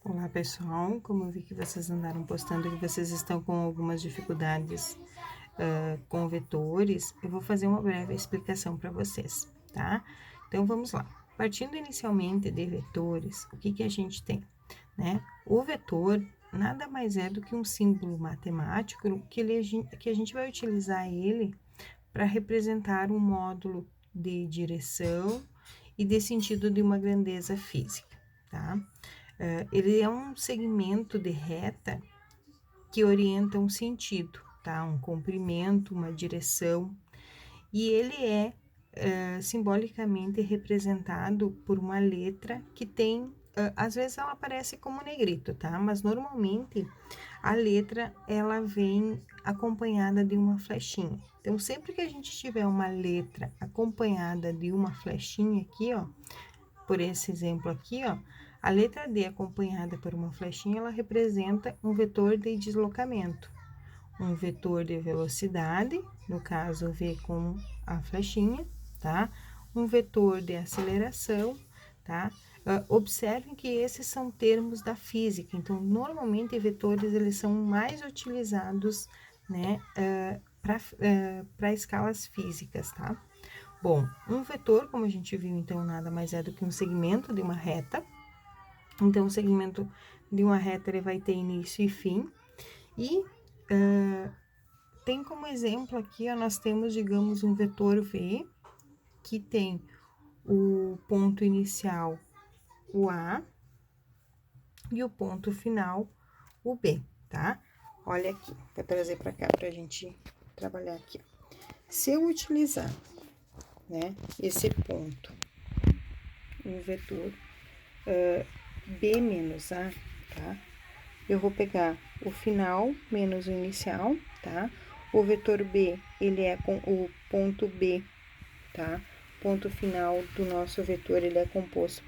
Olá pessoal, como eu vi que vocês andaram postando que vocês estão com algumas dificuldades com vetores, eu vou fazer uma breve explicação para vocês, tá? Então vamos lá. Partindo inicialmente de vetores, o que que a gente tem, né? O vetor nada mais é do que um símbolo matemático que a gente vai utilizar ele para representar um módulo de direção e de sentido de uma grandeza física, tá? Ele é um segmento de reta que orienta um sentido, tá? Um comprimento, uma direção, e ele é simbolicamente representado por uma letra que tem, às vezes ela aparece como negrito, tá? Mas normalmente a letra ela vem acompanhada de uma flechinha. Então, sempre que a gente tiver uma letra acompanhada de uma flechinha aqui, ó, por esse exemplo aqui, ó, a letra D acompanhada por uma flechinha, ela representa um vetor de deslocamento, um vetor de velocidade, no caso V com a flechinha, tá? Um vetor de aceleração, tá? Observem que esses são termos da física, então, normalmente, vetores, eles são mais utilizados, né, para escalas físicas, tá? Bom, um vetor, como a gente viu, então, nada mais é do que um segmento de uma reta. Então, o segmento de uma reta, ele vai ter início e fim. E tem como exemplo aqui, ó, nós temos, digamos, um vetor V, que tem o ponto inicial, o A, e o ponto final, o B, tá? Olha aqui, vou trazer para cá para a gente trabalhar aqui. Se eu utilizar, né, esse ponto, um vetor B menos A, tá? Eu vou pegar o final menos o inicial, tá? O vetor B, ele é com o ponto B, tá? Ponto final do nosso vetor, ele é composto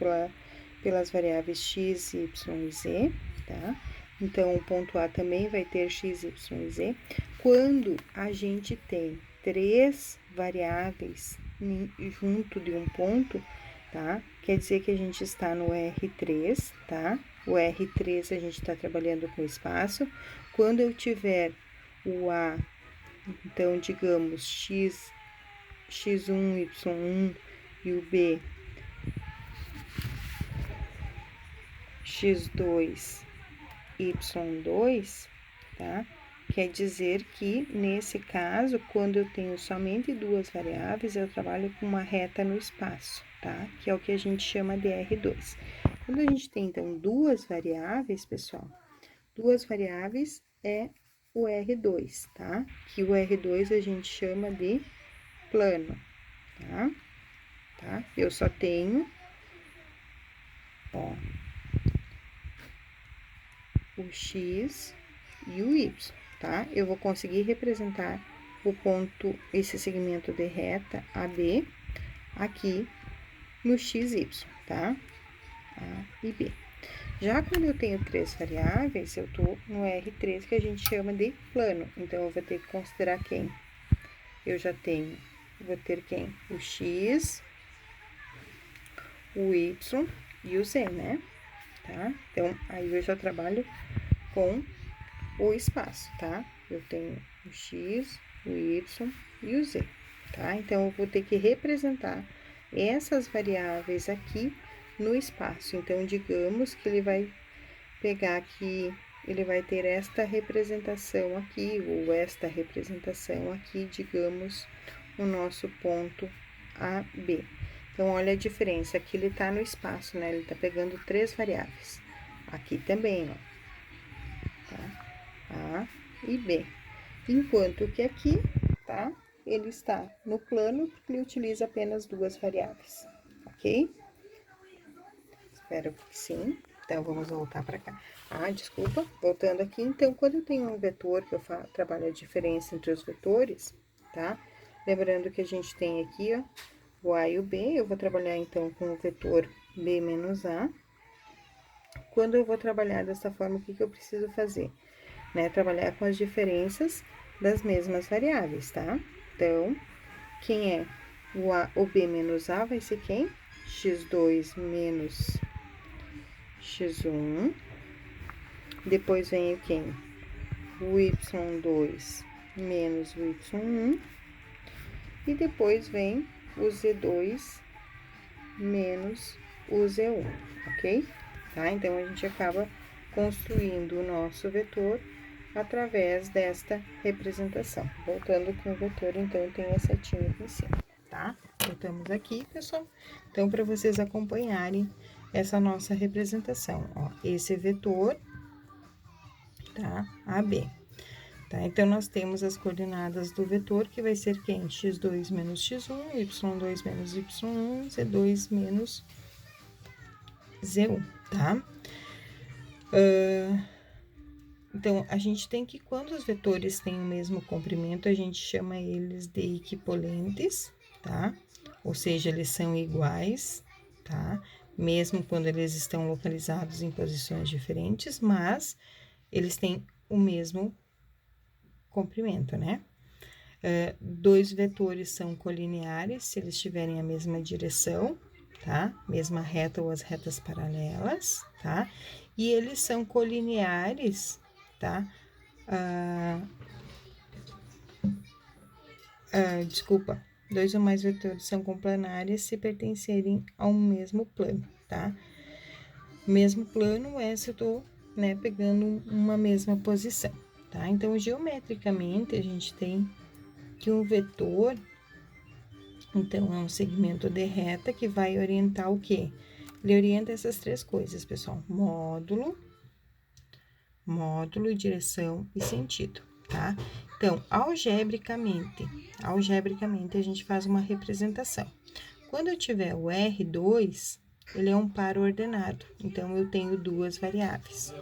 pelas variáveis x, y e z, tá? Então, o ponto A também vai ter x, y e z. Quando a gente tem três variáveis junto de um ponto, tá? Quer dizer que a gente está no R3, tá? O R3 a gente está trabalhando com espaço. Quando eu tiver o A, então, digamos, x1, y1 e o B, x2, y2, tá? Quer dizer que, nesse caso, quando eu tenho somente duas variáveis, eu trabalho com uma reta no espaço, tá? Que é o que a gente chama de R2. Quando a gente tem, então, duas variáveis, pessoal, duas variáveis é o R2, tá? Que o R2 a gente chama de plano, tá? Eu só tenho, ó, o x e o y, tá? Eu vou conseguir representar o ponto, esse segmento de reta AB aqui no xy, tá? A e B. Já quando eu tenho três variáveis, eu tô no R3, que a gente chama de plano. Então, eu vou ter que considerar quem? Eu já tenho, vou ter quem? O x, o y e o z, né? Tá? Então, aí eu já trabalho com o espaço, tá? Eu tenho o x, o y e o z, tá? Então, eu vou ter que representar essas variáveis aqui no espaço. Então, digamos que ele vai pegar aqui, ele vai ter esta representação aqui, ou esta representação aqui, digamos, o nosso ponto AB. Então, olha a diferença, aqui ele tá no espaço, né? Ele tá pegando três variáveis. Aqui também, ó. Tá? A e B. Enquanto que aqui, tá? Ele está no plano, porque ele utiliza apenas duas variáveis, ok? Espero que sim. Então, vamos voltar para cá. Ah, desculpa, voltando aqui. Então, quando eu tenho um vetor, que eu trabalho a diferença entre os vetores, tá? Lembrando que a gente tem aqui, ó, o A e o B. Eu vou trabalhar, então, com o vetor B menos A. Quando eu vou trabalhar dessa forma, o que que eu preciso fazer? Né? Trabalhar com as diferenças das mesmas variáveis, tá? Então, quem é o B menos A vai ser quem? x2 menos x1 depois vem o quem? O y2 menos o y1, e depois vem o z2 menos o z1, ok? Tá? Então, a gente acaba construindo o nosso vetor através desta representação. Voltando com o vetor, então, tem a setinha aqui em cima, tá? Voltamos aqui, pessoal. Então, para vocês acompanharem essa nossa representação, ó, esse é vetor, tá? AB. Tá? Então, nós temos as coordenadas do vetor, que vai ser quem? x2 menos x1, y2 menos y1, z2 menos z1, tá? Então, a gente tem que, quando os vetores têm o mesmo comprimento, a gente chama eles de equipolentes, tá? Ou seja, eles são iguais, tá? Mesmo quando eles estão localizados em posições diferentes, mas eles têm o mesmo comprimento, né? Dois vetores são colineares, se eles tiverem a mesma direção, tá? Mesma reta ou as retas paralelas, tá? E eles são colineares, tá? Desculpa, dois ou mais vetores são coplanares se pertencerem ao mesmo plano, tá? Mesmo plano é se eu tô, né, pegando uma mesma posição, tá? Então, geometricamente, a gente tem que um vetor, então, é um segmento de reta que vai orientar o quê? Ele orienta essas três coisas, pessoal: módulo, direção e sentido, tá? Então, algebricamente, a gente faz uma representação. Quando eu tiver o R2, ele é um par ordenado, então, eu tenho duas variáveis.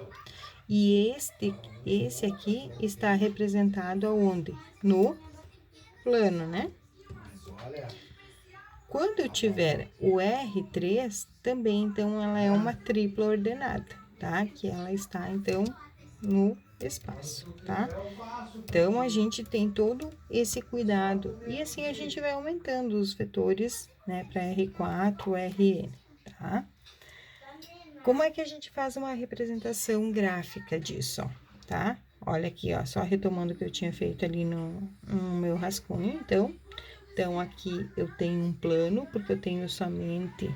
E esse aqui está representado aonde? No plano, né? Quando eu tiver o R3, também, então, ela é uma tripla ordenada, tá? Que ela está, então, no espaço, tá? Então, a gente tem todo esse cuidado. E assim, a gente vai aumentando os vetores, né? Para R4, Rn, tá? Como é que a gente faz uma representação gráfica disso, ó, tá? Olha aqui, ó, só retomando o que eu tinha feito ali no meu rascunho, então, aqui eu tenho um plano, porque eu tenho somente,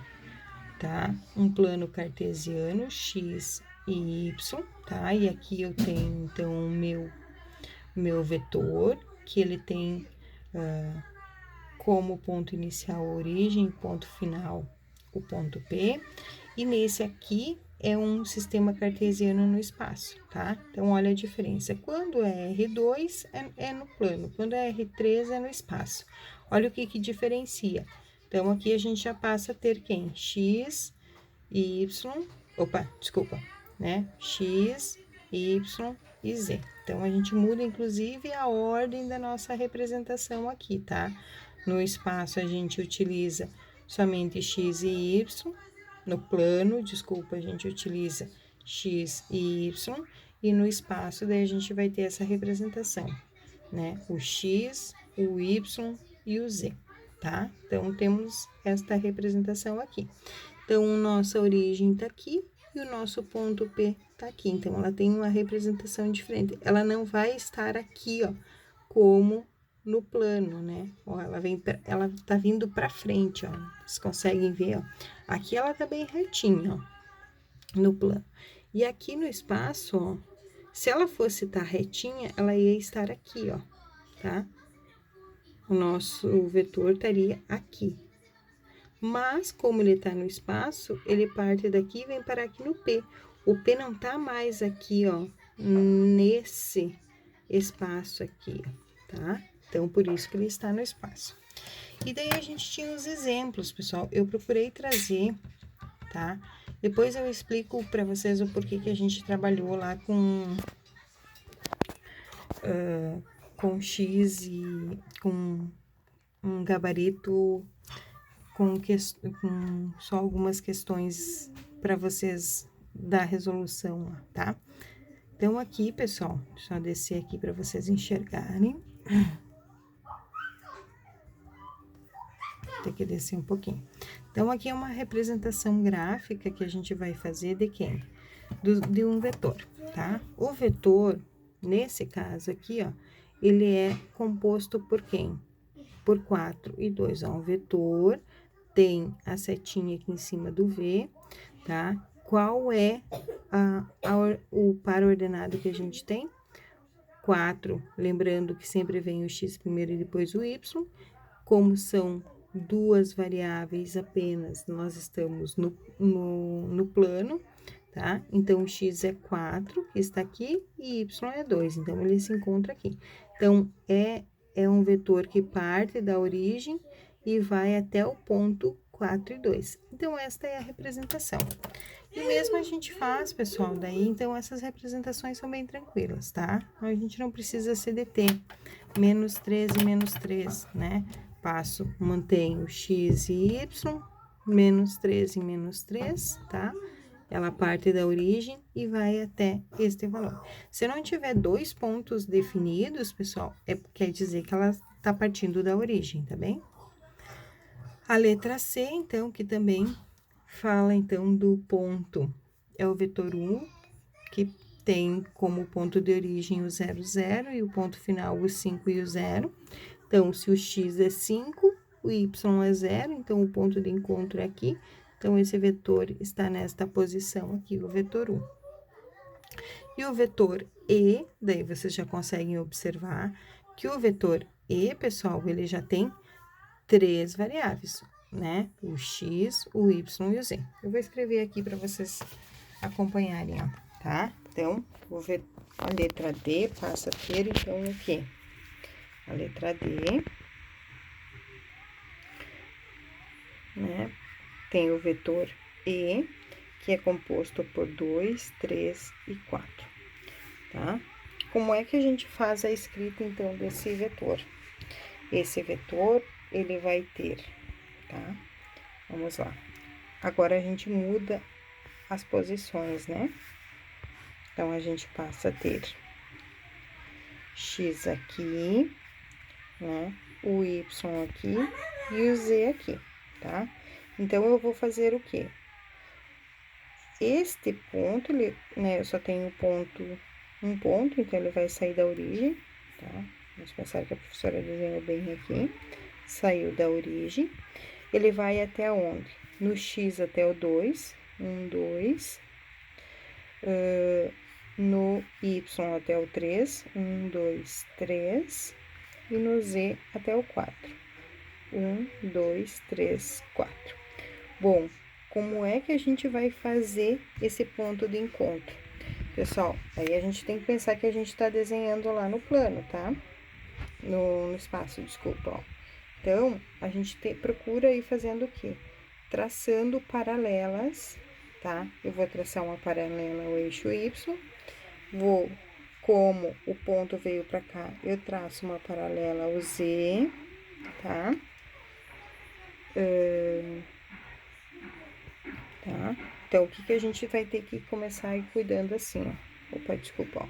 tá? Um plano cartesiano, x e y, tá? E aqui eu tenho, então, o meu vetor, que ele tem como ponto inicial a origem, ponto final o ponto P, e nesse aqui é um sistema cartesiano no espaço, tá? Então, olha a diferença. Quando é R2, é no plano, quando é R3, é no espaço. Olha o que diferencia. Então, aqui a gente já passa a ter quem? X, Y, né? X, Y e Z. Então, a gente muda, inclusive, a ordem da nossa representação aqui, tá? No espaço, a gente utiliza somente X e Y. No plano, a gente utiliza X e Y. E no espaço, daí a gente vai ter essa representação, né? O X, o Y e o Z, tá? Então, temos esta representação aqui. Então, nossa origem tá aqui e o nosso ponto P tá aqui. Então, ela tem uma representação diferente. Ela não vai estar aqui, ó, como no plano, né? Ó, ela tá vindo pra frente, ó. Vocês conseguem ver, ó. Aqui ela tá bem retinha, ó, no plano. E aqui no espaço, ó, se ela fosse estar retinha, ela ia estar aqui, ó, tá? O nosso vetor estaria aqui. Mas, como ele tá no espaço, ele parte daqui e vem parar aqui no P. O P não tá mais aqui, ó, nesse espaço aqui, tá? Então, por isso que ele está no espaço. E daí, a gente tinha os exemplos, pessoal. Eu procurei trazer, tá? Depois eu explico para vocês o porquê que a gente trabalhou lá com X e com um gabarito com só algumas questões para vocês da resolução, tá? Então, aqui, pessoal, deixa eu descer aqui para vocês enxergarem. Tem que descer um pouquinho. Então, aqui é uma representação gráfica que a gente vai fazer de quem? De um vetor. tá? O vetor, nesse caso aqui, ó, ele é composto por quem? Por 4 e 2, ó, um vetor, tem a setinha aqui em cima do V, tá? Qual é o par ordenado que a gente tem? 4, lembrando que sempre vem o x primeiro e depois o y, como são duas variáveis apenas, nós estamos no plano, tá? Então, o x é 4, que está aqui, e y é 2, então, ele se encontra aqui. Então, é um vetor que parte da origem e vai até o ponto 4 e 2. Então, esta é a representação. E mesmo a gente faz, pessoal, daí, então, essas representações são bem tranquilas, tá? A gente não precisa se deter. Menos 3 e menos 3, né? Mantenho x e y, menos 3 e menos 3, tá? Ela parte da origem e vai até este valor. Se não tiver dois pontos definidos, pessoal, quer dizer que ela tá partindo da origem, tá bem? A letra C, então, que também fala, então, do ponto, é o vetor 1, que tem como ponto de origem o 0, 0, e o ponto final o 5 e o 0. Então, se o x é 5, o y é 0, então o ponto de encontro é aqui. Então, esse vetor está nesta posição aqui, o vetor 1. E o vetor E, daí vocês já conseguem observar que o vetor E, pessoal, ele já tem 3 variáveis, né? O x, o y e o z. Eu vou escrever aqui para vocês acompanharem, ó, tá? Então, a letra D passa a ter, então, o quê? A letra D, né? Tem o vetor E, que é composto por 2, 3 e 4, tá? Como é que a gente faz a escrita, então, desse vetor? Esse vetor, ele vai ter, tá? Vamos lá. Agora, a gente muda as posições, né? Então, a gente passa a ter x aqui, né? O y aqui e o z aqui, tá? Então, eu vou fazer o quê? Este ponto, ele, né, eu só tenho um ponto, então ele vai sair da origem, tá? Vamos pensar que a professora desenhou bem aqui. Saiu da origem. Ele vai até onde? No x até o 2, 1, 2. No y até o 3, 1, 2, 3. E no z até o 4, 1, 2, 3, 4. Bom, como é que a gente vai fazer esse ponto de encontro? Pessoal, aí a gente tem que pensar que a gente tá desenhando lá no plano, tá? No espaço, desculpa, ó. Então, a gente procura ir fazendo o quê? Traçando paralelas, tá? Eu vou traçar uma paralela ao eixo Y, como o ponto veio pra cá, eu traço uma paralela ao Z, tá? Tá? Então, o que a gente vai ter que começar a ir cuidando assim, ó. Opa, desculpa, ó.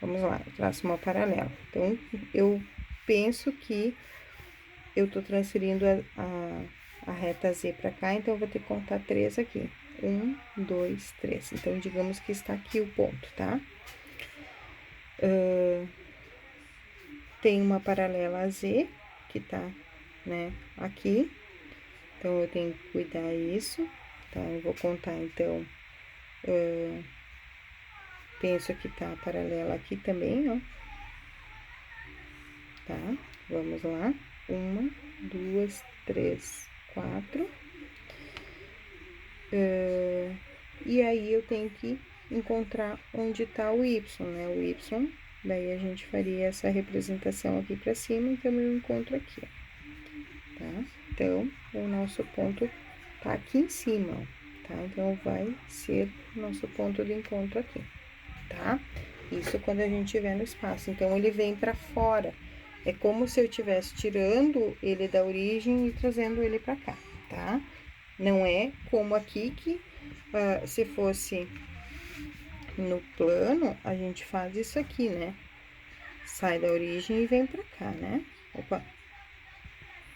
Vamos lá, eu traço uma paralela. Então, eu penso que eu tô transferindo a reta Z pra cá, então eu vou ter que contar 3 aqui. 1, 2, 3. Então, digamos que está aqui o ponto, tá? Tem uma paralela a Z, que tá, né, aqui. Então, eu tenho que cuidar isso, tá? Eu vou contar, então, penso que tá paralela aqui também, ó. Tá? Vamos lá. 1, 2, 3, 4. E aí, eu tenho que encontrar onde tá o Y, né? O Y, daí a gente faria essa representação aqui pra cima, então eu encontro aqui, ó. Tá? Então, o nosso ponto tá aqui em cima, ó, tá? Então, vai ser o nosso ponto de encontro aqui, tá? Isso quando a gente estiver no espaço. Então, ele vem pra fora. É como se eu estivesse tirando ele da origem e trazendo ele pra cá, tá? Não é como aqui que, se fosse no plano, a gente faz isso aqui, né? Sai da origem e vem pra cá, né? Opa,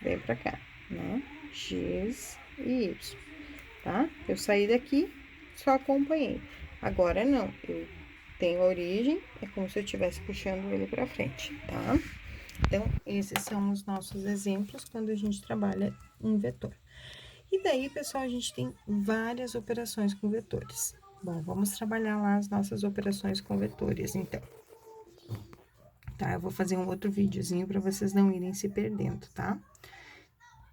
vem pra cá, né? X e Y, tá? Eu saí daqui, só acompanhei. Agora, não, eu tenho a origem, é como se eu estivesse puxando ele para frente, tá? Então, esses são os nossos exemplos quando a gente trabalha um vetor. E daí, pessoal, a gente tem várias operações com vetores. Bom, vamos trabalhar lá as nossas operações com vetores, então. Tá, eu vou fazer um outro videozinho para vocês não irem se perdendo, tá?